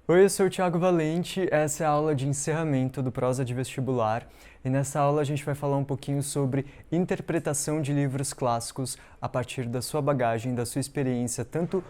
Oi, eu sou o Thiago Valente, essa é a aula de encerramento do Prosa de Vestibular e nessa aula a gente vai falar um pouquinho sobre interpretação de livros clássicos a partir da sua bagagem, da sua experiência, tanto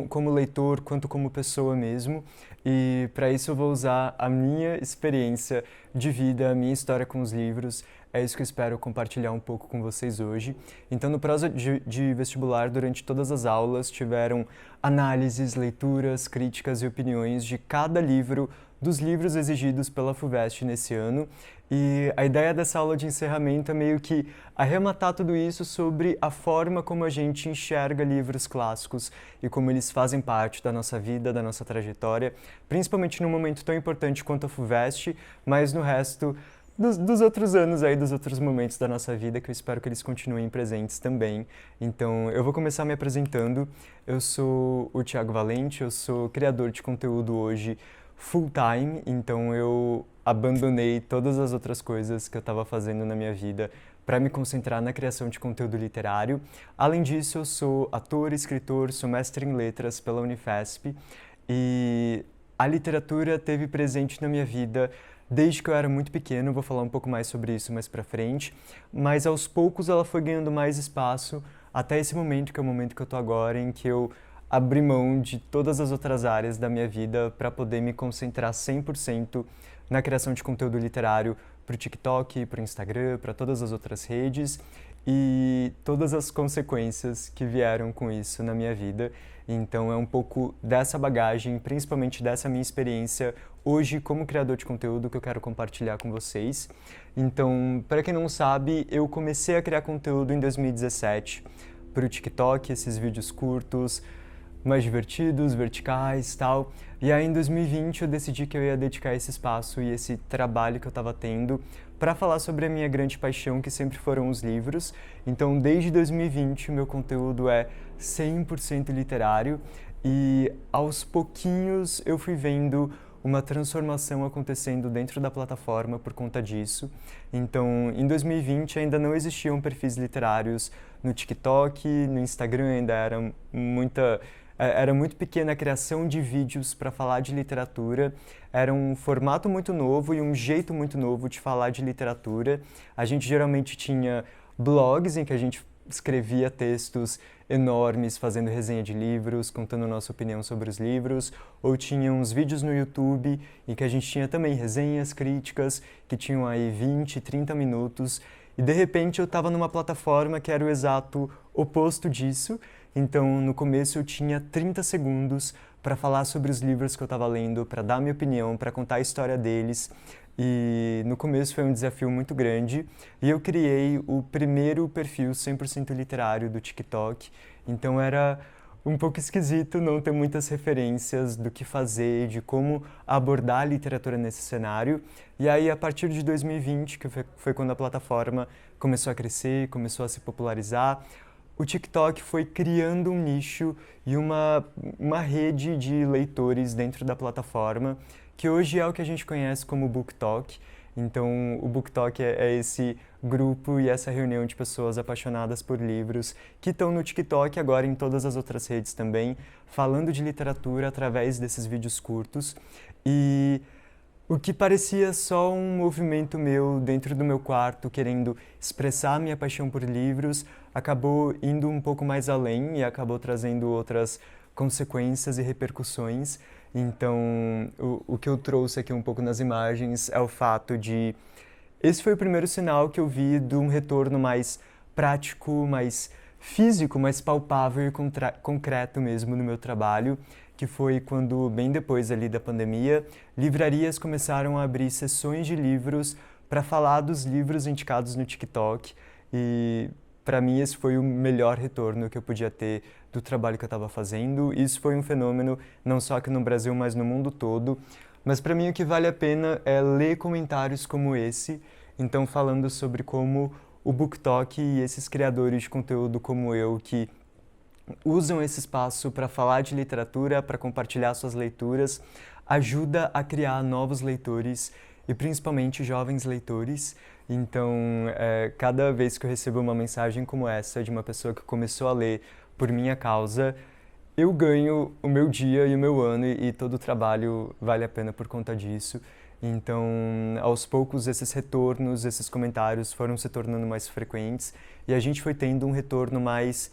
como leitor quanto como pessoa mesmo. E para isso eu vou usar a minha experiência de vida, a minha história com os livros. É isso que eu espero compartilhar um pouco com vocês hoje. Então, no Prosa de Vestibular, durante todas as aulas, tiveram análises, leituras, críticas e opiniões de cada livro, dos livros exigidos pela FUVEST nesse ano. E a ideia dessa aula de encerramento é meio que arrematar tudo isso sobre a forma como a gente enxerga livros clássicos e como eles fazem parte da nossa vida, da nossa trajetória, principalmente num momento tão importante quanto a FUVEST, mas no resto dos outros anos aí, dos outros momentos da nossa vida, que eu espero que eles continuem presentes também. Então, eu vou começar me apresentando. Eu sou o Thiago Valente, eu sou criador de conteúdo hoje full time, então eu abandonei todas as outras coisas que eu estava fazendo na minha vida para me concentrar na criação de conteúdo literário. Além disso, eu sou ator, escritor, sou mestre em letras pela Unifesp e a literatura teve presente na minha vida desde que eu era muito pequeno. Vou falar um pouco mais sobre isso mais pra frente, mas aos poucos ela foi ganhando mais espaço até esse momento, que é o momento que eu tô agora, em que eu abri mão de todas as outras áreas da minha vida para poder me concentrar 100% na criação de conteúdo literário para o TikTok, para o Instagram, para todas as outras redes e todas as consequências que vieram com isso na minha vida. Então é um pouco dessa bagagem, principalmente dessa minha experiência hoje como criador de conteúdo, que eu quero compartilhar com vocês. Então, para quem não sabe, eu comecei a criar conteúdo em 2017 para o TikTok, esses vídeos curtos, mais divertidos, verticais, tal. E aí em 2020 eu decidi que eu ia dedicar esse espaço e esse trabalho que eu estava tendo para falar sobre a minha grande paixão, que sempre foram os livros. Então, desde 2020 o meu conteúdo é 100% literário e aos pouquinhos eu fui vendo uma transformação acontecendo dentro da plataforma por conta disso. Então, em 2020 ainda não existiam perfis literários no TikTok, no Instagram ainda era muito pequena a criação de vídeos para falar de literatura. Era um formato muito novo e um jeito muito novo de falar de literatura. A gente geralmente tinha blogs em que a gente escrevia textos enormes, fazendo resenha de livros, contando nossa opinião sobre os livros, ou tinha uns vídeos no YouTube em que a gente tinha também resenhas, críticas, que tinham aí 20, 30 minutos, e de repente eu estava numa plataforma que era o exato oposto disso. Então, no começo eu tinha 30 segundos para falar sobre os livros que eu estava lendo, para dar minha opinião, para contar a história deles. E no começo foi um desafio muito grande e eu criei o primeiro perfil 100% literário do TikTok. Então era um pouco esquisito não ter muitas referências do que fazer, de como abordar a literatura nesse cenário. E aí, a partir de 2020, que foi quando a plataforma começou a crescer, começou a se popularizar, o TikTok foi criando um nicho e uma rede de leitores dentro da plataforma, que hoje é o que a gente conhece como BookTok. Então, o BookTok é esse grupo e essa reunião de pessoas apaixonadas por livros que estão no TikTok, agora em todas as outras redes também, falando de literatura através desses vídeos curtos. E o que parecia só um movimento meu dentro do meu quarto, querendo expressar minha paixão por livros, acabou indo um pouco mais além e acabou trazendo outras consequências e repercussões. Então, o que eu trouxe aqui um pouco nas imagens é o fato de... Esse foi o primeiro sinal que eu vi de um retorno mais prático, mais físico, mais palpável e concreto mesmo no meu trabalho, que foi quando, bem depois ali da pandemia, livrarias começaram a abrir sessões de livros para falar dos livros indicados no TikTok. E para mim esse foi o melhor retorno que eu podia ter do trabalho que eu estava fazendo. Isso foi um fenômeno não só aqui no Brasil, mas no mundo todo. Mas para mim o que vale a pena é ler comentários como esse, então falando sobre como o BookTok e esses criadores de conteúdo como eu, que usam esse espaço para falar de literatura, para compartilhar suas leituras, ajuda a criar novos leitores e principalmente jovens leitores. Então, cada vez que eu recebo uma mensagem como essa de uma pessoa que começou a ler por minha causa, eu ganho o meu dia e o meu ano e todo o trabalho vale a pena por conta disso. Então, aos poucos, esses retornos, esses comentários foram se tornando mais frequentes e a gente foi tendo um retorno mais.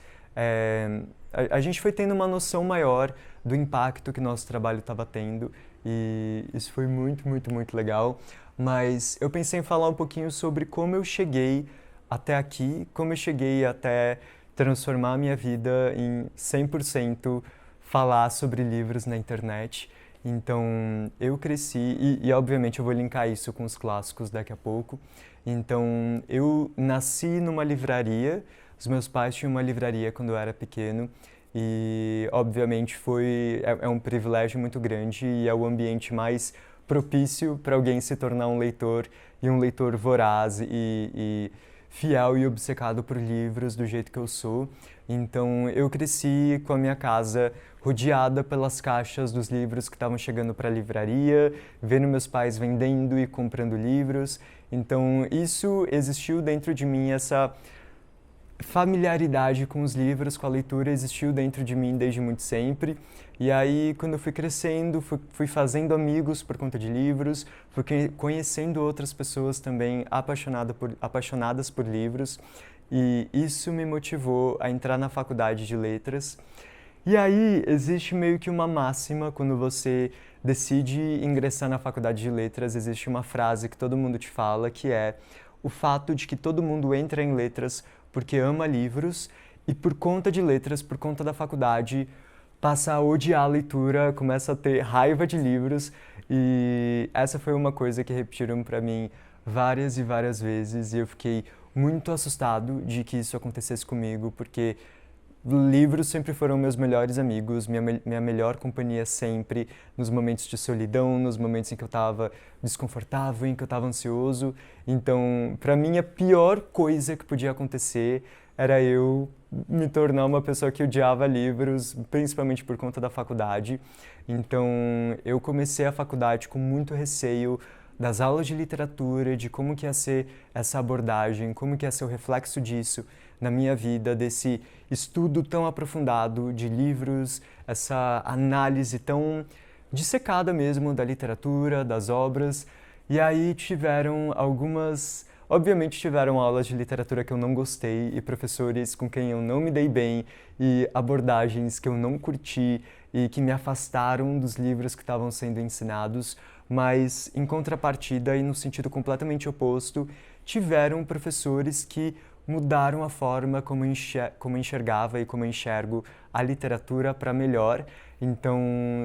A gente foi tendo uma noção maior do impacto que nosso trabalho estava tendo e isso foi muito, muito, muito legal. Mas eu pensei em falar um pouquinho sobre como eu cheguei até aqui, como eu cheguei até transformar a minha vida em 100% falar sobre livros na internet. Então, eu cresci, e obviamente eu vou linkar isso com os clássicos daqui a pouco. Então, eu nasci numa livraria, os meus pais tinham uma livraria quando eu era pequeno, e obviamente é um privilégio muito grande e é o ambiente mais propício para alguém se tornar um leitor e um leitor voraz e fiel e obcecado por livros do jeito que eu sou. Então eu cresci com a minha casa rodeada pelas caixas dos livros que estavam chegando para a livraria, vendo meus pais vendendo e comprando livros. Então isso existiu dentro de mim, essa familiaridade com os livros, com a leitura, existiu dentro de mim desde muito sempre. E aí, quando eu fui crescendo, fui fazendo amigos por conta de livros, fui conhecendo outras pessoas também apaixonadas por livros, e isso me motivou a entrar na faculdade de letras. E aí, existe meio que uma máxima quando você decide ingressar na faculdade de letras, existe uma frase que todo mundo te fala, que é o fato de que todo mundo entra em letras porque ama livros e por conta de letras, por conta da faculdade, passa a odiar a leitura, começa a ter raiva de livros e essa foi uma coisa que repetiram para mim várias e várias vezes e eu fiquei muito assustado de que isso acontecesse comigo, porque livros sempre foram meus melhores amigos, minha melhor companhia sempre, nos momentos de solidão, nos momentos em que eu estava desconfortável, em que eu estava ansioso. Então, para mim, a pior coisa que podia acontecer era eu me tornar uma pessoa que odiava livros, principalmente por conta da faculdade. Então, eu comecei a faculdade com muito receio das aulas de literatura, de como que ia ser essa abordagem, como que ia ser o reflexo disso na minha vida, desse estudo tão aprofundado de livros, essa análise tão dissecada mesmo da literatura, das obras. E aí obviamente tiveram aulas de literatura que eu não gostei e professores com quem eu não me dei bem e abordagens que eu não curti e que me afastaram dos livros que estavam sendo ensinados, mas em contrapartida e no sentido completamente oposto, tiveram professores que mudaram a forma como eu enxergava e como eu enxergo a literatura para melhor. Então,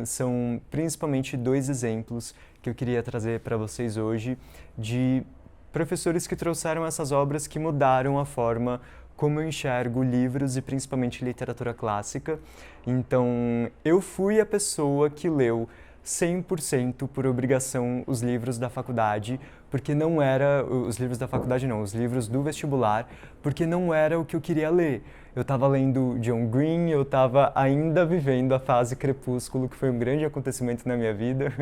são principalmente dois exemplos que eu queria trazer para vocês hoje de professores que trouxeram essas obras que mudaram a forma como eu enxergo livros e principalmente literatura clássica. Então, eu fui a pessoa que leu 100% por obrigação os livros da faculdade, porque não era os livros da faculdade não, os livros do vestibular, porque não era o que eu queria ler. Eu estava lendo John Green, eu estava ainda vivendo a fase Crepúsculo, que foi um grande acontecimento na minha vida.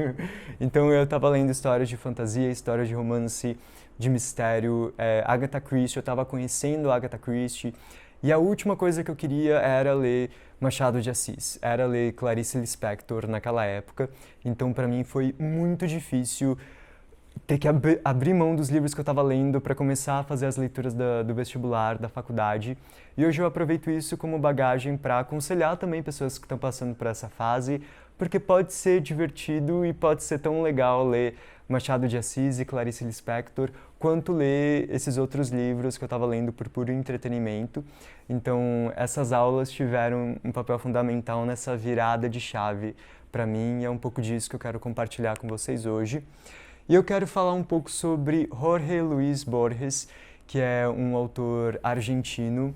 Então eu estava lendo histórias de fantasia, histórias de romance, de mistério, Agatha Christie, eu estava conhecendo Agatha Christie. E a última coisa que eu queria era ler Machado de Assis, era ler Clarice Lispector naquela época. Então, para mim, foi muito difícil ter que abrir mão dos livros que eu estava lendo para começar a fazer as leituras do vestibular, da faculdade. E hoje eu aproveito isso como bagagem para aconselhar também pessoas que estão passando por essa fase, porque pode ser divertido e pode ser tão legal ler Machado de Assis e Clarice Lispector, quanto ler esses outros livros que eu estava lendo por puro entretenimento. Então, essas aulas tiveram um papel fundamental nessa virada de chave para mim, e é um pouco disso que eu quero compartilhar com vocês hoje. E eu quero falar um pouco sobre Jorge Luis Borges, que é um autor argentino,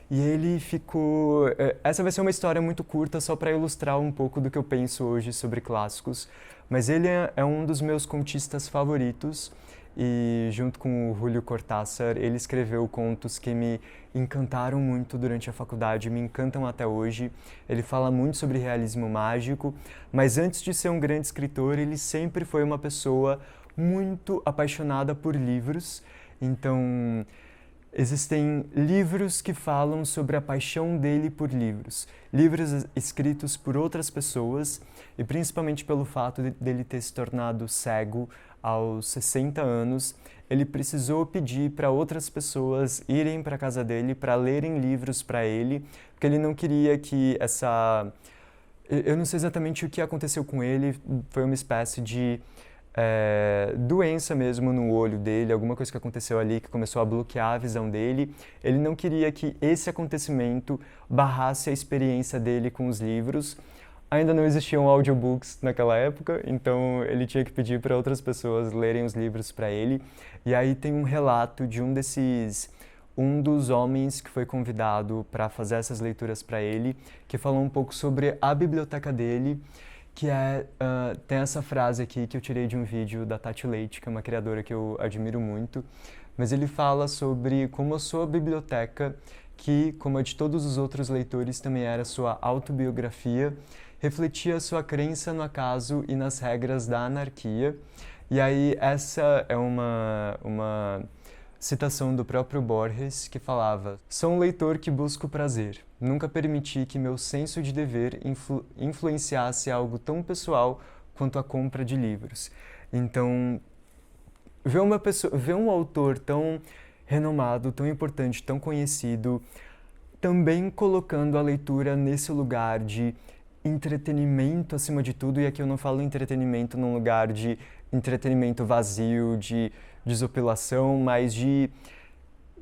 e ele ficou... Essa vai ser uma história muito curta, só para ilustrar um pouco do que eu penso hoje sobre clássicos, mas ele é um dos meus contistas favoritos, e junto com o Julio Cortázar, ele escreveu contos que me encantaram muito durante a faculdade, me encantam até hoje. Ele fala muito sobre realismo mágico, mas antes de ser um grande escritor, ele sempre foi uma pessoa muito apaixonada por livros. Então, Existem livros que falam sobre a paixão dele por livros, livros escritos por outras pessoas e principalmente pelo fato dele ter se tornado cego aos 60 anos, ele precisou pedir para outras pessoas irem para a casa dele para lerem livros para ele, porque ele não queria que essa... Eu não sei exatamente o que aconteceu com ele, foi uma espécie de doença mesmo no olho dele, alguma coisa que aconteceu ali que começou a bloquear a visão dele. Ele não queria que esse acontecimento barrasse a experiência dele com os livros. Ainda não existiam audiobooks naquela época, então ele tinha que pedir para outras pessoas lerem os livros para ele. E aí tem um relato de um dos homens que foi convidado para fazer essas leituras para ele, que falou um pouco sobre a biblioteca dele, que tem essa frase aqui que eu tirei de um vídeo da Tati Leite, que é uma criadora que eu admiro muito, mas ele fala sobre como a sua biblioteca, que, como a de todos os outros leitores, também era sua autobiografia, refletia sua crença no acaso e nas regras da anarquia. E aí essa é uma citação do próprio Borges, que falava: "Sou um leitor que busca o prazer. Nunca permiti que meu senso de dever influenciasse algo tão pessoal quanto a compra de livros." Então, ver um autor tão renomado, tão importante, tão conhecido, também colocando a leitura nesse lugar de entretenimento acima de tudo, e aqui eu não falo entretenimento num lugar de entretenimento vazio, de desopilação, mas de,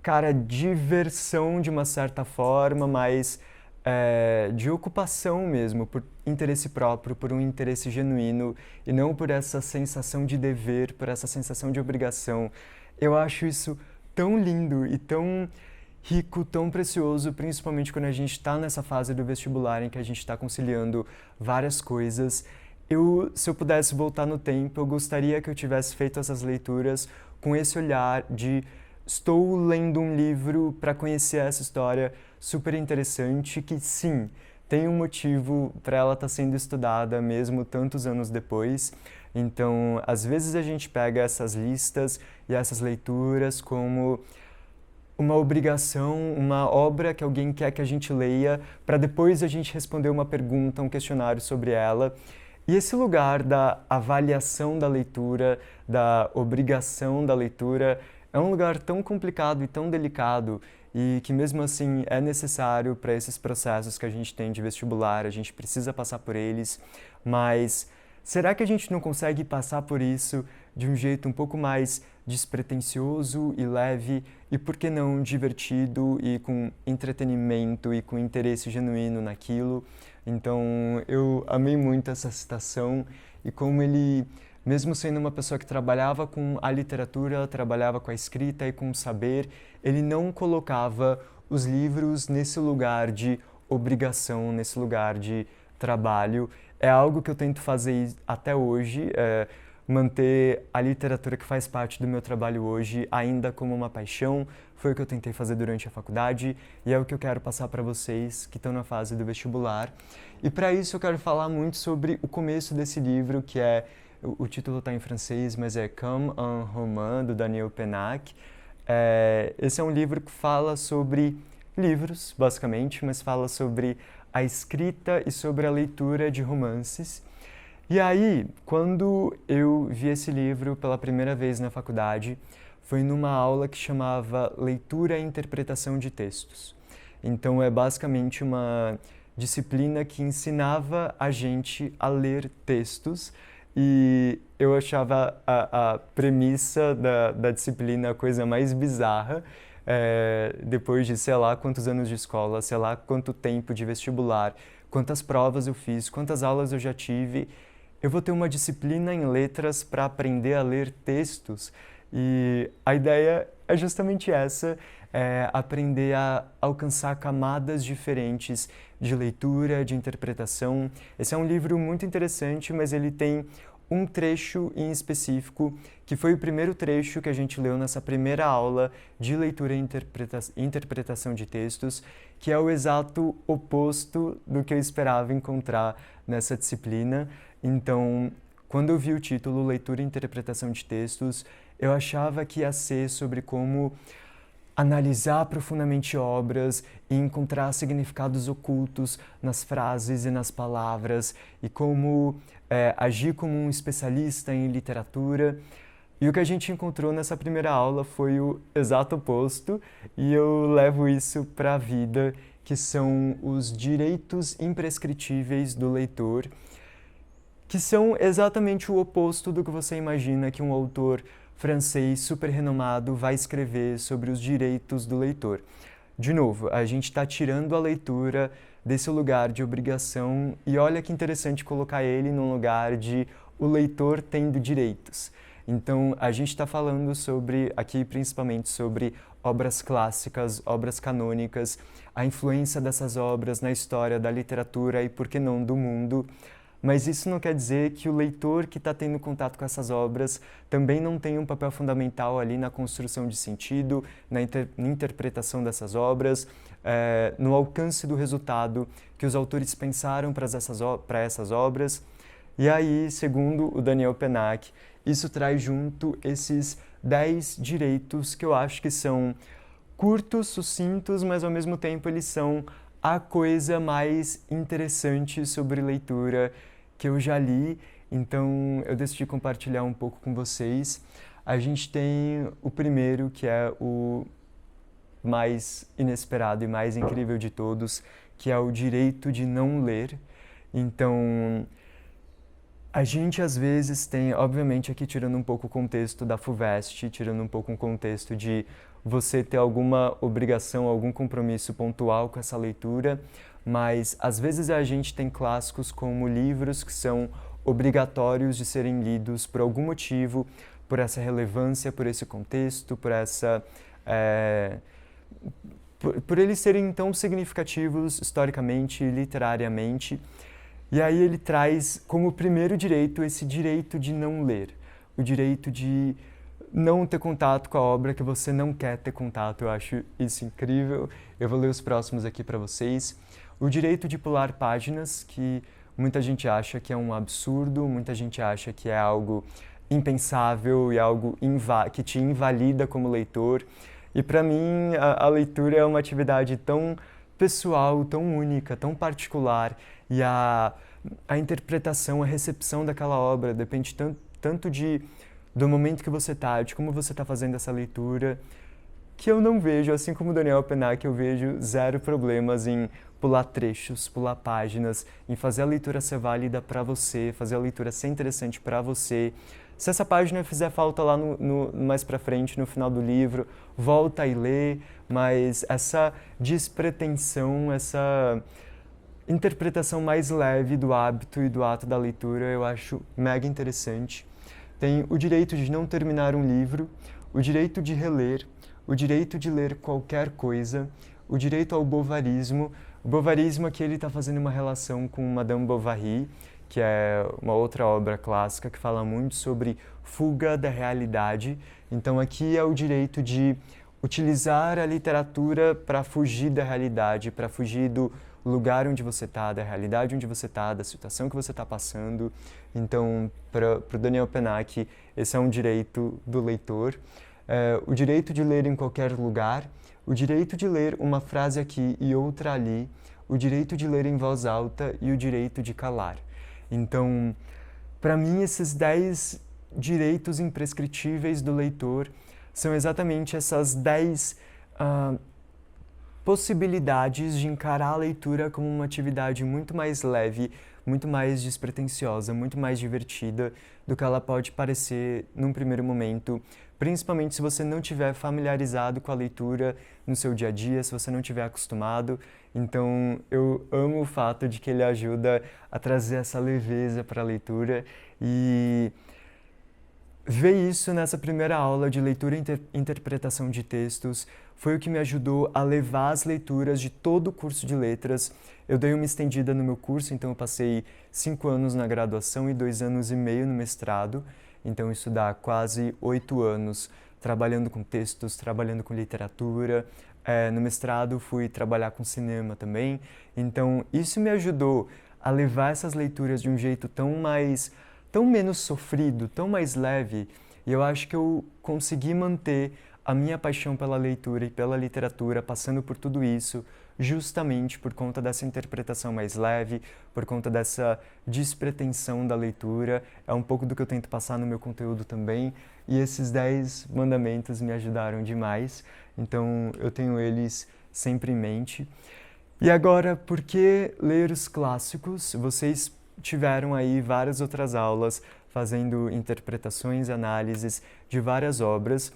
cara, diversão de uma certa forma, mas de ocupação mesmo, por interesse próprio, por um interesse genuíno, e não por essa sensação de dever, por essa sensação de obrigação. Eu acho isso tão lindo e tão rico, tão precioso, principalmente quando a gente está nessa fase do vestibular em que a gente está conciliando várias coisas. Se eu pudesse voltar no tempo, eu gostaria que eu tivesse feito essas leituras com esse olhar de estou lendo um livro para conhecer essa história super interessante, que sim, tem um motivo para ela estar sendo estudada mesmo tantos anos depois. Então, às vezes a gente pega essas listas e essas leituras como uma obrigação, uma obra que alguém quer que a gente leia, para depois a gente responder uma pergunta, um questionário sobre ela. E esse lugar da avaliação da leitura, da obrigação da leitura, é um lugar tão complicado e tão delicado, e que mesmo assim é necessário para esses processos que a gente tem de vestibular, a gente precisa passar por eles, mas será que a gente não consegue passar por isso de um jeito um pouco mais despretensioso e leve, e por que não divertido e com entretenimento e com interesse genuíno naquilo? Então eu amei muito essa citação, e como ele, mesmo sendo uma pessoa que trabalhava com a literatura, trabalhava com a escrita e com o saber, ele não colocava os livros nesse lugar de obrigação, nesse lugar de trabalho. É algo que eu tento fazer até hoje, manter a literatura que faz parte do meu trabalho hoje ainda como uma paixão. Foi o que eu tentei fazer durante a faculdade e é o que eu quero passar para vocês que estão na fase do vestibular. E para isso eu quero falar muito sobre o começo desse livro, que o título está em francês, mas é Comme un roman, do Daniel Pennac. Esse é um livro que fala sobre livros, basicamente, mas fala sobre a escrita e sobre a leitura de romances. E aí, quando eu vi esse livro pela primeira vez na faculdade, foi numa aula que chamava Leitura e Interpretação de Textos. Então, é basicamente uma disciplina que ensinava a gente a ler textos, e eu achava a premissa da disciplina a coisa mais bizarra. Depois de sei lá quantos anos de escola, sei lá quanto tempo de vestibular, quantas provas eu fiz, quantas aulas eu já tive, eu vou ter uma disciplina em letras para aprender a ler textos. E a ideia é justamente essa, aprender a alcançar camadas diferentes de leitura, de interpretação. Esse é um livro muito interessante, mas ele tem um trecho em específico, que foi o primeiro trecho que a gente leu nessa primeira aula de leitura e interpretação de textos, que é o exato oposto do que eu esperava encontrar nessa disciplina. Então, quando eu vi o título Leitura e Interpretação de Textos, eu achava que ia ser sobre como analisar profundamente obras e encontrar significados ocultos nas frases e nas palavras e como agir como um especialista em literatura. E o que a gente encontrou nessa primeira aula foi o exato oposto, e eu levo isso para a vida, que são os direitos imprescritíveis do leitor, que são exatamente o oposto do que você imagina que um autor francês super renomado vai escrever sobre os direitos do leitor. De novo, a gente está tirando a leitura desse lugar de obrigação e olha que interessante colocar ele num lugar de o leitor tendo direitos. Então, a gente está falando sobre, aqui principalmente sobre obras clássicas, obras canônicas, a influência dessas obras na história da literatura e, por que não, do mundo. Mas isso não quer dizer que o leitor que está tendo contato com essas obras também não tem um papel fundamental ali na construção de sentido, na interpretação dessas obras, no alcance do resultado que os autores pensaram para essas obras. E aí, segundo o Daniel Pennac, isso traz junto esses 10 direitos que eu acho que são curtos, sucintos, mas ao mesmo tempo eles são a coisa mais interessante sobre leitura que eu já li, então eu decidi compartilhar um pouco com vocês. A gente tem o primeiro, que é o mais inesperado e mais incrível de todos, que é o direito de não ler. Então, a gente às vezes tem, obviamente aqui tirando um pouco o contexto da FUVEST, tirando um pouco o contexto de você ter alguma obrigação, algum compromisso pontual com essa leitura, mas às vezes a gente tem clássicos como livros que são obrigatórios de serem lidos por algum motivo, por essa relevância, por esse contexto, por eles serem tão significativos historicamente e literariamente. E aí ele traz como primeiro direito esse direito de não ler, o direito de não ter contato com a obra que você não quer ter contato. Eu acho isso incrível. Eu vou ler os próximos aqui para vocês. O direito de pular páginas, que muita gente acha que é um absurdo, muita gente acha que é algo impensável e algo que te invalida como leitor. E para mim, a leitura é uma atividade tão pessoal, tão única, tão particular, e a interpretação, a recepção daquela obra depende tanto do momento que você está, de como você está fazendo essa leitura, que eu não vejo, assim como o Daniel Pennac, eu vejo zero problemas em pular trechos, pular páginas, em fazer a leitura ser válida para você, fazer a leitura ser interessante para você. Se essa página fizer falta lá mais para frente, no final do livro, volta e lê, mas essa despretensão, essa interpretação mais leve do hábito e do ato da leitura eu acho mega interessante. Tem o direito de não terminar um livro, o direito de reler, o direito de ler qualquer coisa, o direito ao bovarismo. O bovarismo aqui ele está fazendo uma relação com Madame Bovary, que é uma outra obra clássica que fala muito sobre fuga da realidade. Então aqui é o direito de utilizar a literatura para fugir da realidade, para fugir do lugar onde você está, da realidade onde você está, da situação que você está passando. Então, para o Daniel Pennac, esse é um direito do leitor. O direito de ler em qualquer lugar, o direito de ler uma frase aqui e outra ali, o direito de ler em voz alta e o direito de calar. Então, para mim, esses 10 direitos imprescritíveis do leitor são exatamente essas 10 possibilidades de encarar a leitura como uma atividade muito mais leve, muito mais despretensiosa, muito mais divertida do que ela pode parecer num primeiro momento, principalmente se você não estiver familiarizado com a leitura no seu dia a dia, se você não estiver acostumado. Então, eu amo o fato de que ele ajuda a trazer essa leveza para a leitura e ver isso nessa primeira aula de leitura e interpretação de textos foi o que me ajudou a levar as leituras de todo o curso de letras. Eu dei uma estendida no meu curso, então eu passei 5 anos na graduação e 2 anos e meio no mestrado. Então isso dá quase 8 anos trabalhando com textos, trabalhando com literatura. No mestrado fui trabalhar com cinema também. Então isso me ajudou a levar essas leituras de um jeito tão menos sofrido, tão mais leve. E eu acho que eu consegui manter a minha paixão pela leitura e pela literatura, passando por tudo isso, justamente por conta dessa interpretação mais leve, por conta dessa despretensão da leitura. É um pouco do que eu tento passar no meu conteúdo também. E esses 10 mandamentos me ajudaram demais. Então, eu tenho eles sempre em mente. E agora, por que ler os clássicos? Vocês tiveram aí várias outras aulas fazendo interpretações e análises de várias obras.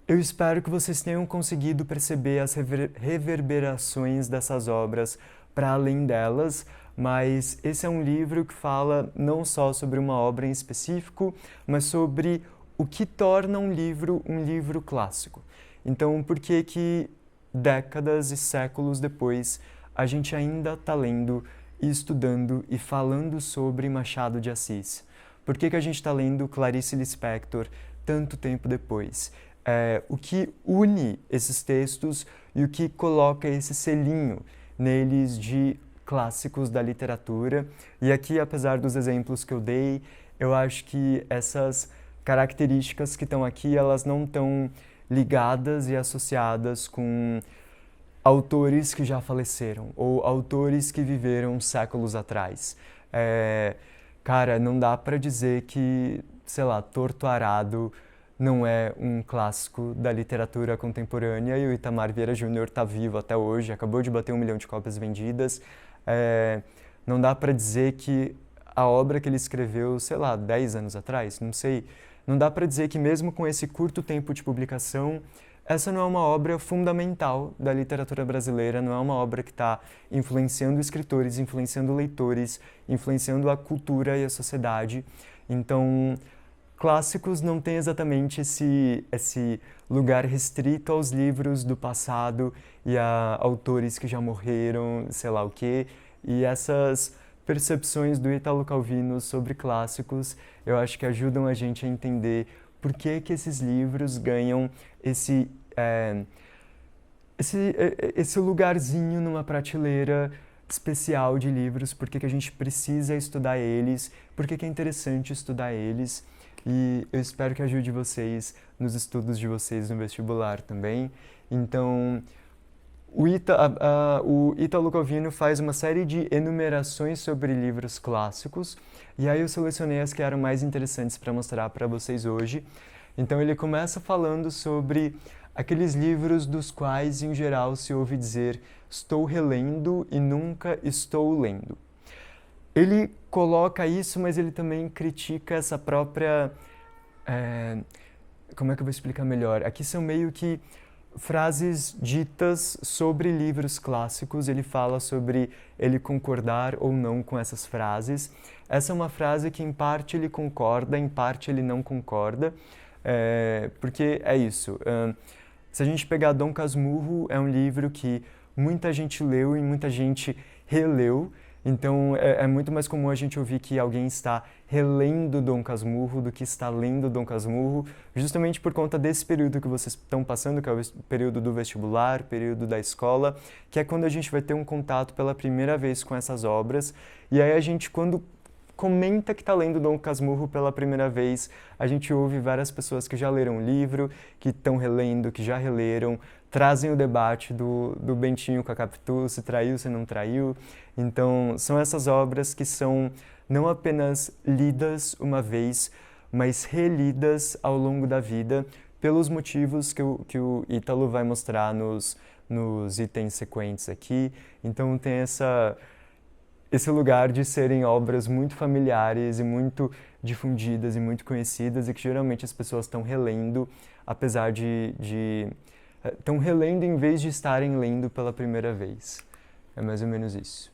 Eu espero que vocês tenham conseguido perceber as reverberações dessas obras para além delas, mas esse é um livro que fala não só sobre uma obra em específico, mas sobre o que torna um livro clássico. Então, por que que décadas e séculos depois a gente ainda está lendo e estudando e falando sobre Machado de Assis? Por que que a gente está lendo Clarice Lispector tanto tempo depois? O que une esses textos e o que coloca esse selinho neles de clássicos da literatura. E aqui, apesar dos exemplos que eu dei, eu acho que essas características que estão aqui, elas não estão ligadas e associadas com autores que já faleceram ou autores que viveram séculos atrás. Cara, não dá para dizer que, sei lá, Torto Arado não é um clássico da literatura contemporânea e o Itamar Vieira Júnior está vivo até hoje, acabou de bater 1 milhão de cópias vendidas. Não dá para dizer que a obra que ele escreveu, sei lá, 10 anos atrás, não sei, não dá para dizer que mesmo com esse curto tempo de publicação, essa não é uma obra fundamental da literatura brasileira, não é uma obra que está influenciando escritores, influenciando leitores, influenciando a cultura e a sociedade. Então, clássicos não tem exatamente esse lugar restrito aos livros do passado e a autores que já morreram, sei lá o quê. E essas percepções do Ítalo Calvino sobre clássicos, eu acho que ajudam a gente a entender por que que esses livros ganham esse lugarzinho numa prateleira especial de livros, por que que a gente precisa estudar eles, por que que é interessante estudar eles. E eu espero que ajude vocês nos estudos de vocês no vestibular também. Então, o Ítalo Calvino faz uma série de enumerações sobre livros clássicos, e aí eu selecionei as que eram mais interessantes para mostrar para vocês hoje. Então ele começa falando sobre aqueles livros dos quais, em geral, se ouve dizer estou relendo e nunca estou lendo. Ele coloca isso, mas ele também critica essa própria... como é que eu vou explicar melhor? Aqui são meio que frases ditas sobre livros clássicos. Ele fala sobre ele concordar ou não com essas frases. Essa é uma frase que, em parte, ele concorda, em parte, ele não concorda. Porque é isso. Se a gente pegar Dom Casmurro, é um livro que muita gente leu e muita gente releu. Então, é muito mais comum a gente ouvir que alguém está relendo Dom Casmurro do que está lendo Dom Casmurro, justamente por conta desse período que vocês estão passando, que é o período do vestibular, período da escola, que é quando a gente vai ter um contato pela primeira vez com essas obras. E aí a gente, quando comenta que está lendo Dom Casmurro pela primeira vez, a gente ouve várias pessoas que já leram o livro, que estão relendo, que já releram, trazem o debate do Bentinho com a Capitu, se traiu, se não traiu. Então, são essas obras que são não apenas lidas uma vez, mas relidas ao longo da vida, pelos motivos que o Ítalo vai mostrar nos itens sequentes aqui. Então, tem esse lugar de serem obras muito familiares e muito difundidas e muito conhecidas e que geralmente as pessoas estão relendo, apesar estão relendo em vez de estarem lendo pela primeira vez. É mais ou menos isso.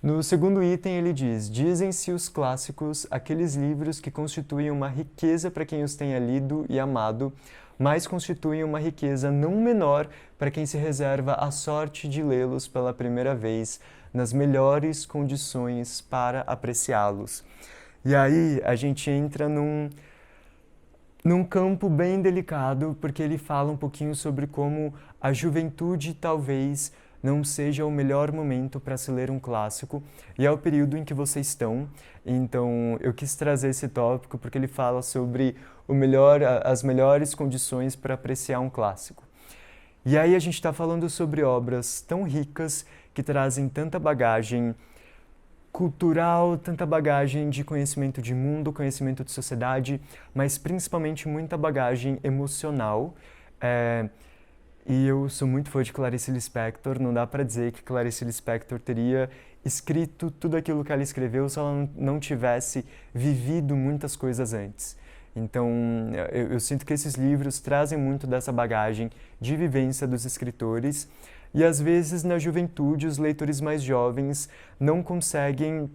No segundo item ele diz: dizem-se os clássicos aqueles livros que constituem uma riqueza para quem os tenha lido e amado, mas constituem uma riqueza não menor para quem se reserva a sorte de lê-los pela primeira vez, nas melhores condições para apreciá-los. E aí a gente entra num campo bem delicado, porque ele fala um pouquinho sobre como a juventude talvez não seja o melhor momento para se ler um clássico, e é o período em que vocês estão. Então eu quis trazer esse tópico porque ele fala sobre as melhores condições para apreciar um clássico. E aí a gente está falando sobre obras tão ricas que trazem tanta bagagem cultural, tanta bagagem de conhecimento de mundo, conhecimento de sociedade, mas principalmente muita bagagem emocional. E eu sou muito fã de Clarice Lispector, não dá para dizer que Clarice Lispector teria escrito tudo aquilo que ela escreveu se ela não tivesse vivido muitas coisas antes. Então, eu sinto que esses livros trazem muito dessa bagagem de vivência dos escritores e, às vezes, na juventude, os leitores mais jovens não conseguem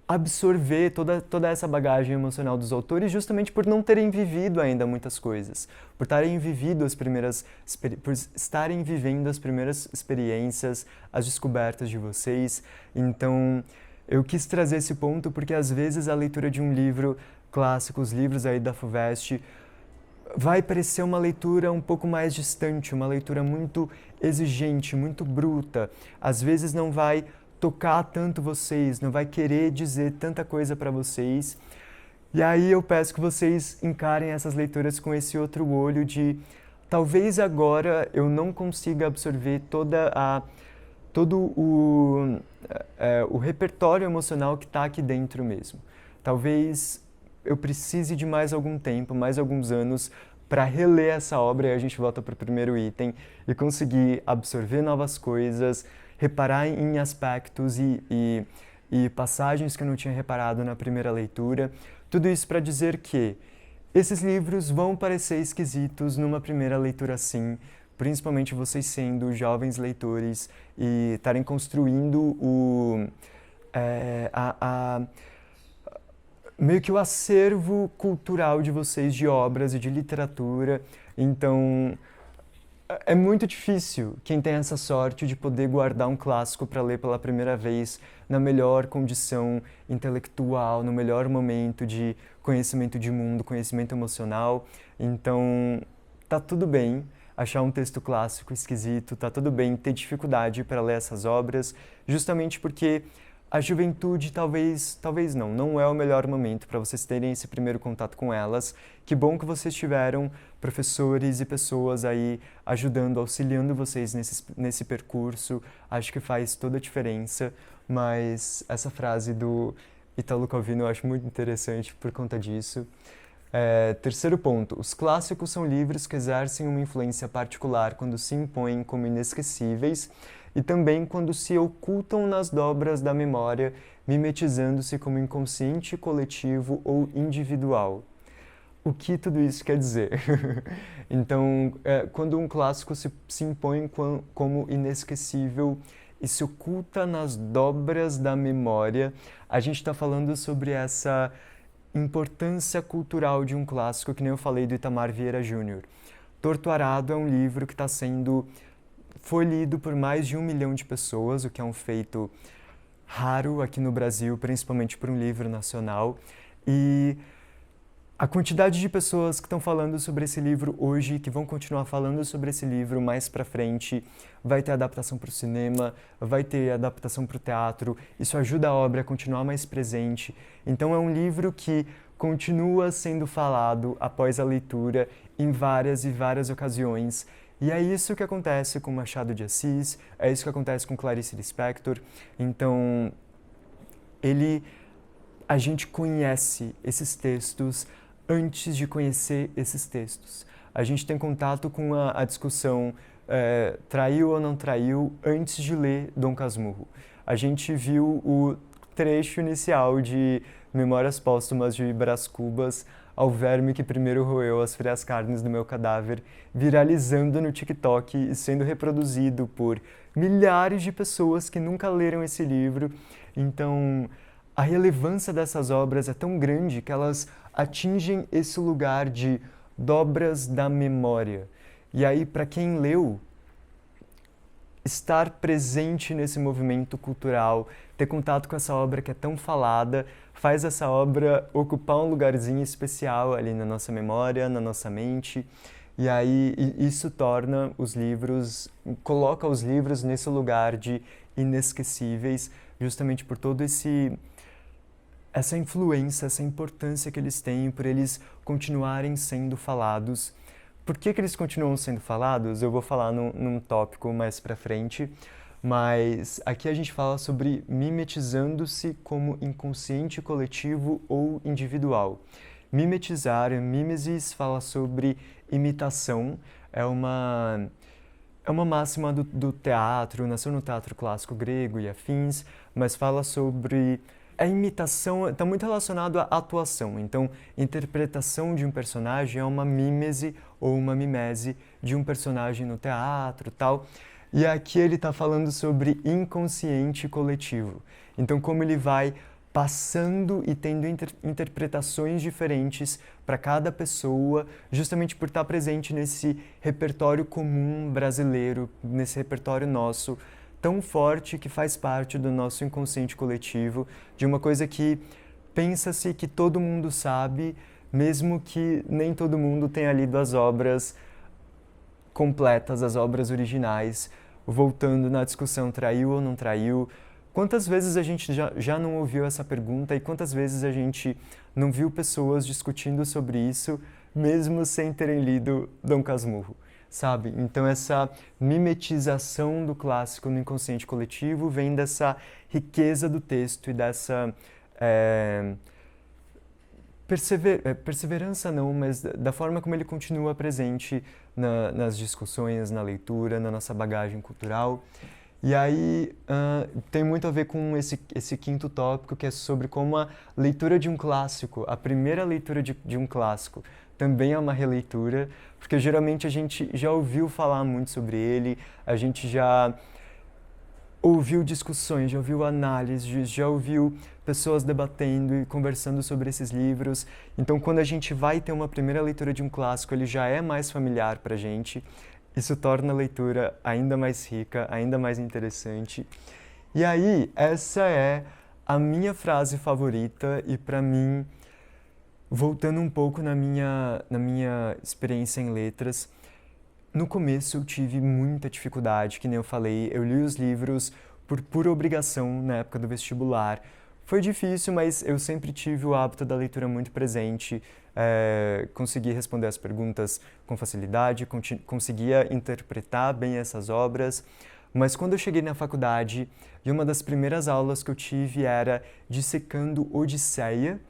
absorver toda essa bagagem emocional dos autores justamente por não terem vivido ainda muitas coisas, por estarem vivendo as primeiras experiências, as descobertas de vocês. Então, eu quis trazer esse ponto porque às vezes a leitura de um livro clássico, os livros aí da FUVEST, vai parecer uma leitura um pouco mais distante, uma leitura muito exigente, muito bruta. Às vezes não vai tocar tanto vocês, não vai querer dizer tanta coisa para vocês. E aí eu peço que vocês encarem essas leituras com esse outro olho de talvez agora eu não consiga absorver todo o repertório emocional que está aqui dentro mesmo. Talvez eu precise de mais algum tempo, mais alguns anos para reler essa obra, e a gente volta para o primeiro item, e conseguir absorver novas coisas, reparar em aspectos e passagens que eu não tinha reparado na primeira leitura. Tudo isso para dizer que esses livros vão parecer esquisitos numa primeira leitura sim, principalmente vocês sendo jovens leitores e estarem construindo meio que o acervo cultural de vocês de obras e de literatura. Então, é muito difícil quem tem essa sorte de poder guardar um clássico para ler pela primeira vez na melhor condição intelectual, no melhor momento de conhecimento de mundo, conhecimento emocional. Então, tá tudo bem achar um texto clássico esquisito, tá tudo bem ter dificuldade para ler essas obras, justamente porque a juventude talvez não é o melhor momento para vocês terem esse primeiro contato com elas. Que bom que vocês tiveram professores e pessoas aí ajudando, auxiliando vocês nesse percurso. Acho que faz toda a diferença, mas essa frase do Italo Calvino eu acho muito interessante por conta disso. Terceiro ponto, os clássicos são livros que exercem uma influência particular quando se impõem como inesquecíveis e também quando se ocultam nas dobras da memória, mimetizando-se como inconsciente, coletivo ou individual. O que tudo isso quer dizer? Então, quando um clássico se impõe como inesquecível e se oculta nas dobras da memória, a gente está falando sobre essa importância cultural de um clássico, que nem eu falei do Itamar Vieira Júnior. Torto Arado é um livro que foi lido por mais de 1 milhão de pessoas, o que é um feito raro aqui no Brasil, principalmente por um livro nacional. E a quantidade de pessoas que estão falando sobre esse livro hoje, que vão continuar falando sobre esse livro mais pra frente, vai ter adaptação para o cinema, vai ter adaptação para o teatro, isso ajuda a obra a continuar mais presente. Então é um livro que continua sendo falado após a leitura em várias e várias ocasiões. E é isso que acontece com Machado de Assis, é isso que acontece com Clarice Lispector. Então, a gente conhece esses textos antes de conhecer esses textos. A gente tem contato com a discussão traiu ou não traiu antes de ler Dom Casmurro. A gente viu o trecho inicial de Memórias Póstumas de Brás Cubas, ao verme que primeiro roeu as frias carnes do meu cadáver, viralizando no TikTok e sendo reproduzido por milhares de pessoas que nunca leram esse livro. Então, a relevância dessas obras é tão grande que elas atingem esse lugar de dobras da memória. E aí, para quem leu, estar presente nesse movimento cultural, ter contato com essa obra que é tão falada, faz essa obra ocupar um lugarzinho especial ali na nossa memória, na nossa mente. E aí isso torna os livros, coloca os livros nesse lugar de inesquecíveis, justamente por todo essa influência, essa importância que eles têm por eles continuarem sendo falados. Por que eles continuam sendo falados? Eu vou falar num tópico mais pra frente, mas aqui a gente fala sobre mimetizando-se como inconsciente coletivo ou individual. Mimetizar, mimesis, fala sobre imitação, é uma máxima do teatro, nasceu no teatro clássico grego e afins, mas fala sobre a imitação, está muito relacionado à atuação. Então, interpretação de um personagem é uma mímese ou uma mimese de um personagem no teatro, tal. E aqui ele está falando sobre inconsciente coletivo. Então, como ele vai passando e tendo interpretações diferentes para cada pessoa, justamente por estar presente nesse repertório comum brasileiro, nesse repertório nosso, tão forte que faz parte do nosso inconsciente coletivo, de uma coisa que pensa-se que todo mundo sabe, mesmo que nem todo mundo tenha lido as obras completas, as obras originais. Voltando na discussão, traiu ou não traiu? Quantas vezes a gente já não ouviu essa pergunta e quantas vezes a gente não viu pessoas discutindo sobre isso, mesmo sem terem lido Dom Casmurro, sabe? Então essa mimetização do clássico no inconsciente coletivo vem dessa riqueza do texto e dessa perseverança não, mas da forma como ele continua presente nas discussões, na leitura, na nossa bagagem cultural. E aí tem muito a ver com esse quinto tópico, que é sobre como a leitura de um clássico, a primeira leitura de um clássico, também é uma releitura, porque geralmente a gente já ouviu falar muito sobre ele, a gente já ouviu discussões, já ouviu análises, já ouviu pessoas debatendo e conversando sobre esses livros. Então, quando a gente vai ter uma primeira leitura de um clássico, ele já é mais familiar pra gente. Isso torna a leitura ainda mais rica, ainda mais interessante. E aí, essa é a minha frase favorita e para mim, voltando um pouco na minha experiência em letras, no começo eu tive muita dificuldade, que nem eu falei, eu li os livros por pura obrigação na época do vestibular. Foi difícil, mas eu sempre tive o hábito da leitura muito presente, consegui responder as perguntas com facilidade, conseguia interpretar bem essas obras. Mas quando eu cheguei na faculdade, e uma das primeiras aulas que eu tive era dissecando Odisseia,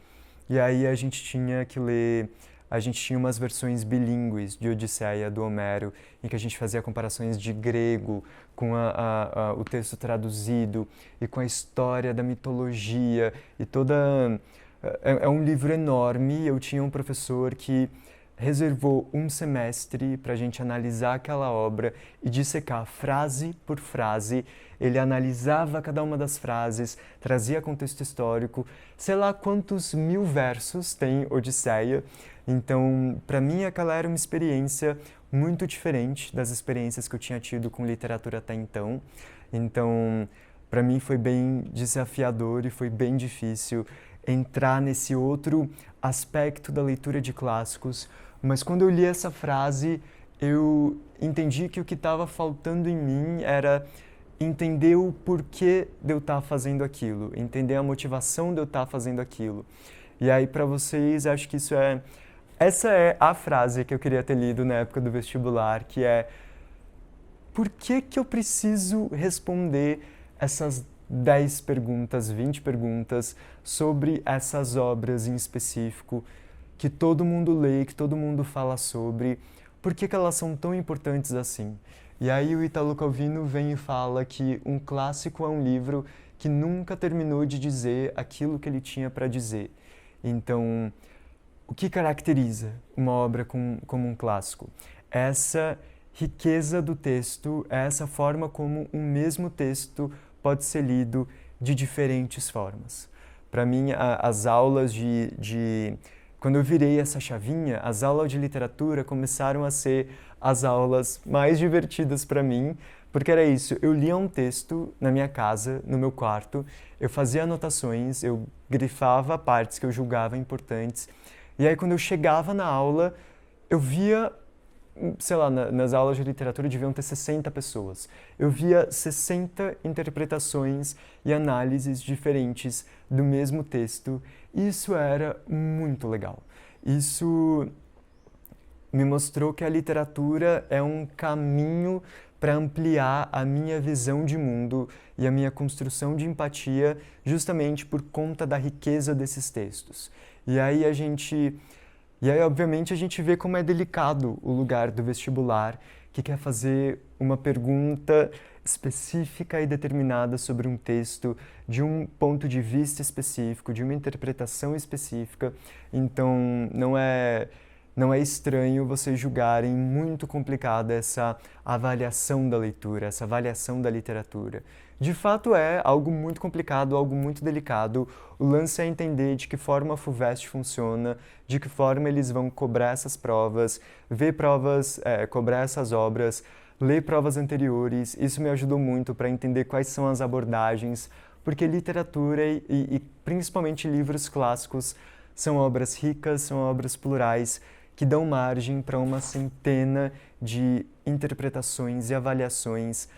e aí a gente tinha que ler, a gente tinha umas versões bilíngues de Odisseia, do Homero, em que a gente fazia comparações de grego com o texto traduzido e com a história da mitologia e toda... É um livro enorme. Eu tinha um professor que reservou um semestre para a gente analisar aquela obra e dissecar frase por frase. Ele analisava cada uma das frases, trazia contexto histórico, sei lá quantos 1000 versos tem Odisseia. Então, para mim, aquela era uma experiência muito diferente das experiências que eu tinha tido com literatura até então. Então, para mim foi bem desafiador e foi bem difícil entrar nesse outro aspecto da leitura de clássicos. Mas quando eu li essa frase, eu entendi que o que estava faltando em mim era entender o porquê de eu estar fazendo aquilo, entender a motivação de eu estar fazendo aquilo. E aí, para vocês, acho que essa é a frase que eu queria ter lido na época do vestibular, que é: por que eu preciso responder essas 10 perguntas, 20 perguntas sobre essas obras em específico, que todo mundo lê, que todo mundo fala sobre, por que elas são tão importantes assim? E aí o Italo Calvino vem e fala que um clássico é um livro que nunca terminou de dizer aquilo que ele tinha para dizer. Então, o que caracteriza uma obra como um clássico? Essa riqueza do texto, essa forma como um mesmo texto pode ser lido de diferentes formas. Para mim, as aulas quando eu virei essa chavinha, as aulas de literatura começaram a ser as aulas mais divertidas para mim, porque era isso, eu lia um texto na minha casa, no meu quarto, eu fazia anotações, eu grifava partes que eu julgava importantes, e aí quando eu chegava na aula, eu via sei lá, nas aulas de literatura deviam ter 60 pessoas. Eu via 60 interpretações e análises diferentes do mesmo texto. Isso era muito legal. Isso me mostrou que a literatura é um caminho para ampliar a minha visão de mundo e a minha construção de empatia, justamente por conta da riqueza desses textos. E aí obviamente, a gente vê como é delicado o lugar do vestibular, que quer fazer uma pergunta específica e determinada sobre um texto, de um ponto de vista específico, de uma interpretação específica. Então, não é estranho vocês julgarem muito complicada essa avaliação da leitura, essa avaliação da literatura. De fato é algo muito complicado, algo muito delicado. O lance é entender de que forma a FUVEST funciona, de que forma eles vão cobrar essas provas, ver provas, cobrar essas obras, ler provas anteriores. Isso me ajudou muito para entender quais são as abordagens, porque literatura e principalmente livros clássicos são obras ricas, são obras plurais, que dão margem para uma centena de interpretações e avaliações.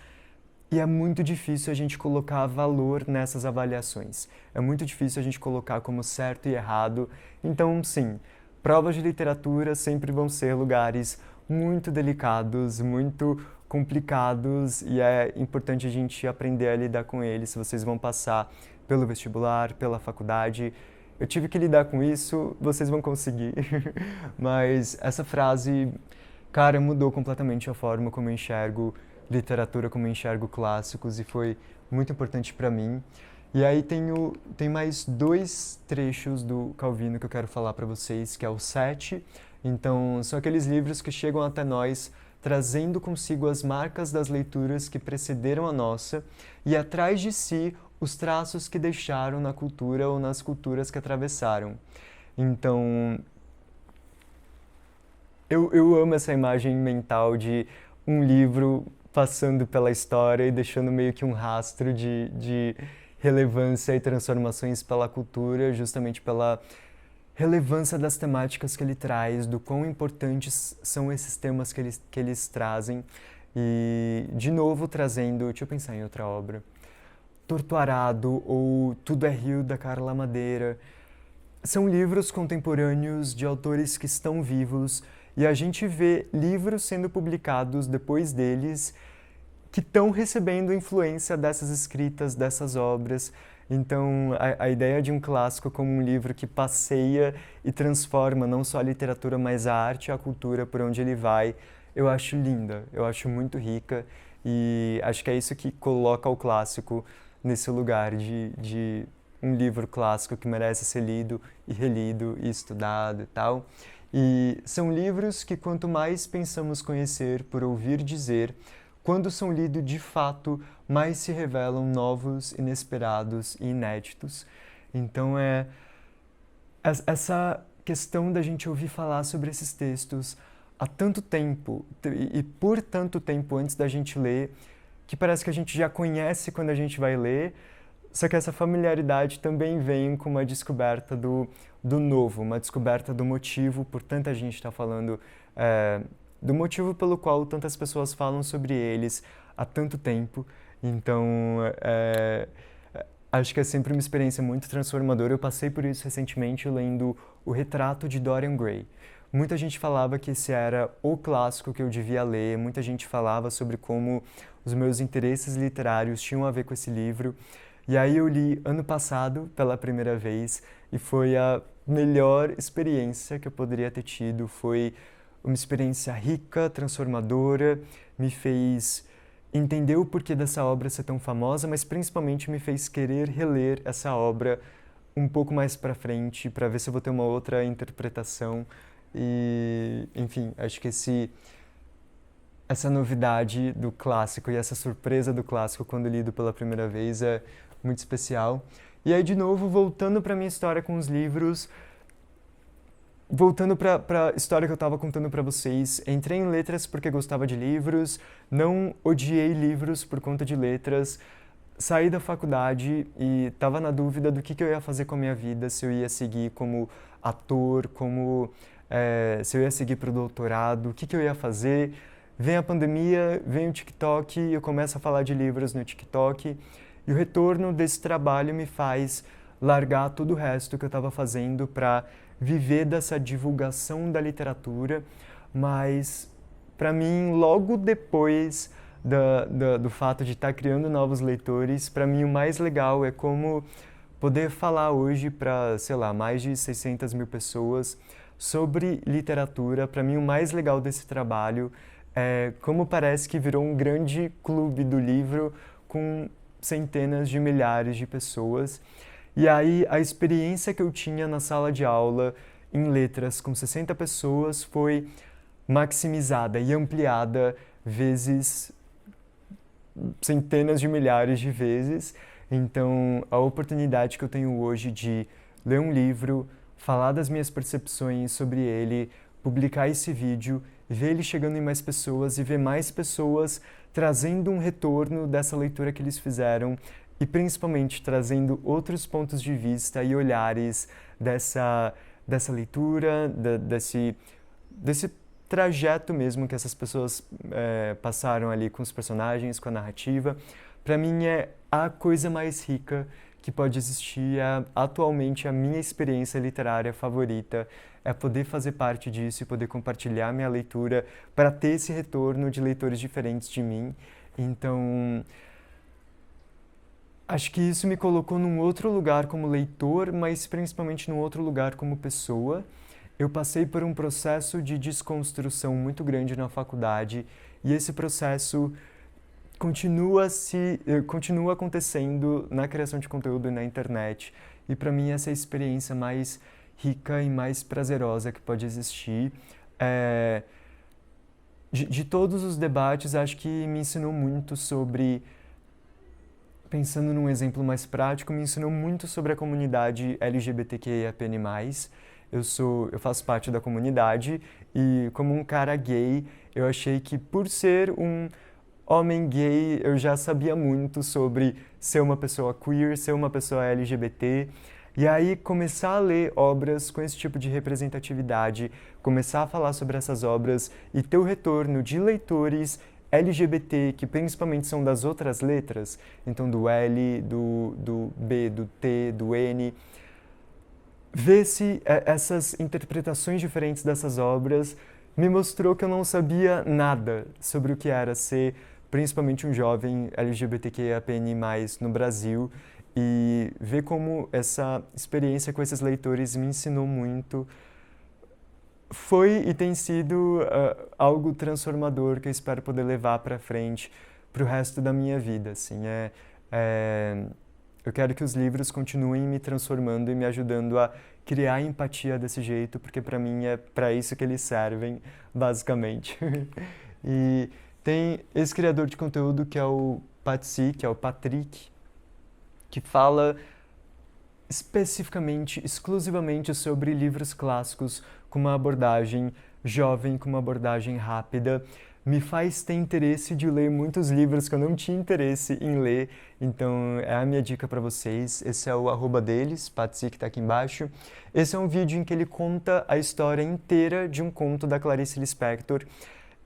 E é muito difícil a gente colocar valor nessas avaliações. É muito difícil a gente colocar como certo e errado. Então, sim, provas de literatura sempre vão ser lugares muito delicados, muito complicados, e é importante a gente aprender a lidar com eles. Se vocês vão passar pelo vestibular, pela faculdade, eu tive que lidar com isso, vocês vão conseguir. Mas essa frase, cara, mudou completamente a forma como eu enxergo literatura, como eu enxergo clássicos, e foi muito importante para mim. E aí tem mais 2 trechos do Calvino que eu quero falar para vocês, que é o 7. Então, são aqueles livros que chegam até nós trazendo consigo as marcas das leituras que precederam a nossa e atrás de si os traços que deixaram na cultura ou nas culturas que atravessaram. Então, eu amo essa imagem mental de um livro passando pela história e deixando meio que um rastro de relevância e transformações pela cultura, justamente pela relevância das temáticas que ele traz, do quão importantes são esses temas que eles trazem. E, de novo, trazendo, deixa eu pensar em outra obra, Torto Arado ou Tudo é Rio, da Carla Madeira. São livros contemporâneos de autores que estão vivos e a gente vê livros sendo publicados depois deles que estão recebendo influência dessas escritas, dessas obras. Então, a ideia de um clássico como um livro que passeia e transforma não só a literatura, mas a arte e a cultura por onde ele vai, eu acho linda, eu acho muito rica e acho que é isso que coloca o clássico nesse lugar de um livro clássico que merece ser lido e relido e estudado e tal. E são livros que quanto mais pensamos conhecer por ouvir dizer, quando são lidos de fato, mais se revelam novos, inesperados e inéditos. Então essa questão da gente ouvir falar sobre esses textos há tanto tempo e por tanto tempo antes da gente ler, que parece que a gente já conhece quando a gente vai ler, só que essa familiaridade também vem com uma descoberta do novo, uma descoberta do motivo por tanta gente estar falando, do motivo pelo qual tantas pessoas falam sobre eles há tanto tempo. Então, acho que é sempre uma experiência muito transformadora. Eu passei por isso recentemente lendo O Retrato de Dorian Gray. Muita gente falava que esse era o clássico que eu devia ler, muita gente falava sobre como os meus interesses literários tinham a ver com esse livro. E aí eu li ano passado pela primeira vez e foi a melhor experiência que eu poderia ter tido. Foi uma experiência rica, transformadora, me fez entender o porquê dessa obra ser tão famosa, mas principalmente me fez querer reler essa obra um pouco mais para frente, para ver se eu vou ter uma outra interpretação. E, enfim, acho que essa novidade do clássico e essa surpresa do clássico quando lido pela primeira vez é muito especial. E aí, de novo, voltando para minha história com os livros, voltando para a história que eu estava contando para vocês, entrei em letras porque gostava de livros, não odiei livros por conta de letras, saí da faculdade e estava na dúvida do que eu ia fazer com a minha vida, se eu ia seguir como ator, como se eu ia seguir para o doutorado, o que eu ia fazer. Vem a pandemia, vem o TikTok, eu começo a falar de livros no TikTok e o retorno desse trabalho me faz largar todo o resto que eu estava fazendo para viver dessa divulgação da literatura, mas para mim, logo depois do fato de estar criando novos leitores, para mim o mais legal é como poder falar hoje para, sei lá, mais de 600 mil pessoas sobre literatura. Para mim o mais legal desse trabalho é como parece que virou um grande clube do livro com centenas de milhares de pessoas. E aí a experiência que eu tinha na sala de aula em letras com 60 pessoas foi maximizada e ampliada vezes centenas de milhares de vezes. Então, a oportunidade que eu tenho hoje de ler um livro, falar das minhas percepções sobre ele, publicar esse vídeo, ver ele chegando em mais pessoas e ver mais pessoas trazendo um retorno dessa leitura que eles fizeram e principalmente trazendo outros pontos de vista e olhares dessa leitura, desse trajeto mesmo que essas pessoas passaram ali com os personagens, com a narrativa. Para mim é a coisa mais rica que pode existir. Atualmente a minha experiência literária favorita é poder fazer parte disso e poder compartilhar minha leitura para ter esse retorno de leitores diferentes de mim. Então, acho que isso me colocou num outro lugar como leitor, mas principalmente num outro lugar como pessoa. Eu passei por um processo de desconstrução muito grande na faculdade e esse processo continua acontecendo na criação de conteúdo e na internet. E para mim essa é a experiência mais rica e mais prazerosa que pode existir. De todos os debates, acho que me ensinou muito sobre, pensando num exemplo mais prático, me ensinou muito sobre a comunidade LGBTQIAPN+. Eu faço parte da comunidade e como um cara gay, eu achei que por ser um homem gay, eu já sabia muito sobre ser uma pessoa queer, ser uma pessoa LGBT. E aí começar a ler obras com esse tipo de representatividade, começar a falar sobre essas obras e ter o retorno de leitores LGBT, que principalmente são das outras letras, então do L, do B, do T, do N. Ver se essas interpretações diferentes dessas obras me mostrou que eu não sabia nada sobre o que era ser principalmente um jovem LGBTQIAPN+, no Brasil, e ver como essa experiência com esses leitores me ensinou muito. Foi e tem sido algo transformador que eu espero poder levar para frente para o resto da minha vida. Assim, eu quero que os livros continuem me transformando e me ajudando a criar empatia desse jeito, porque para mim é para isso que eles servem, basicamente. E tem esse criador de conteúdo que é o Patsy, que é o Patrick, que fala especificamente, exclusivamente sobre livros clássicos com uma abordagem jovem, com uma abordagem rápida. Me faz ter interesse de ler muitos livros que eu não tinha interesse em ler, então é a minha dica para vocês. Esse é o @ deles, Patsy, que está aqui embaixo. Esse é um vídeo em que ele conta a história inteira de um conto da Clarice Lispector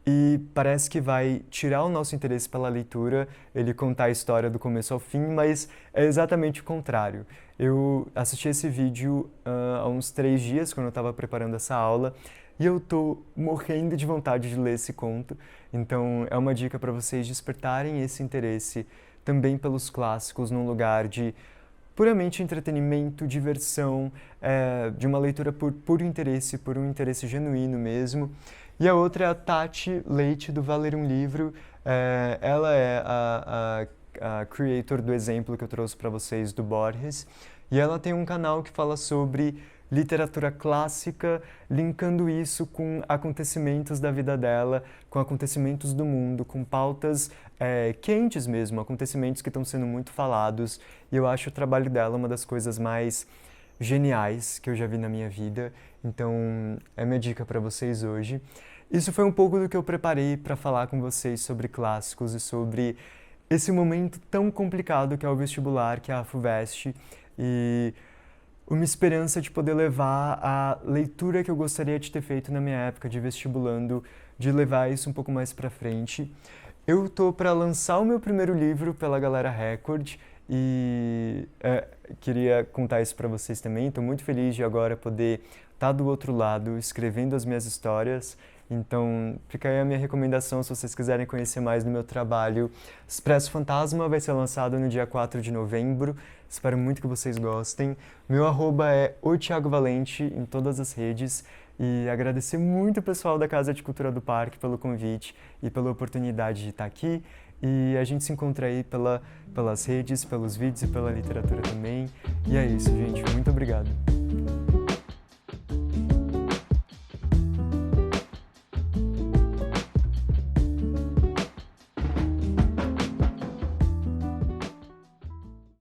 e parece que vai tirar o nosso interesse pela leitura, ele contar a história do começo ao fim, mas é exatamente o contrário. Eu assisti esse vídeo há uns 3 dias, quando eu estava preparando essa aula, e eu tô morrendo de vontade de ler esse conto. Então é uma dica para vocês despertarem esse interesse também pelos clássicos num lugar de puramente entretenimento, diversão, de uma leitura por puro interesse, por um interesse genuíno mesmo. E a outra é a Tati Leite, do Valer um Livro. Ela é a creator do exemplo que eu trouxe para vocês do Borges. E ela tem um canal que fala sobre literatura clássica, linkando isso com acontecimentos da vida dela, com acontecimentos do mundo, com pautas quentes mesmo, acontecimentos que estão sendo muito falados. E eu acho o trabalho dela uma das coisas mais geniais que eu já vi na minha vida. Então, é minha dica para vocês hoje. Isso foi um pouco do que eu preparei para falar com vocês sobre clássicos e sobre esse momento tão complicado que é o vestibular, que é a FUVEST. E uma esperança de poder levar a leitura que eu gostaria de ter feito na minha época de vestibulando, de levar isso um pouco mais para frente. Eu tô para lançar o meu primeiro livro pela Galera Record e queria contar isso para vocês também. Estou muito feliz de agora poder estar do outro lado, escrevendo as minhas histórias. Então, fica aí a minha recomendação se vocês quiserem conhecer mais do meu trabalho. Expresso Fantasma vai ser lançado no dia 4 de novembro. Espero muito que vocês gostem. Meu arroba é o Thiago Valente em todas as redes. E agradecer muito o pessoal da Casa de Cultura do Parque pelo convite e pela oportunidade de estar aqui. E a gente se encontra aí pelas redes, pelos vídeos e pela literatura também. E é isso, gente. Muito obrigado.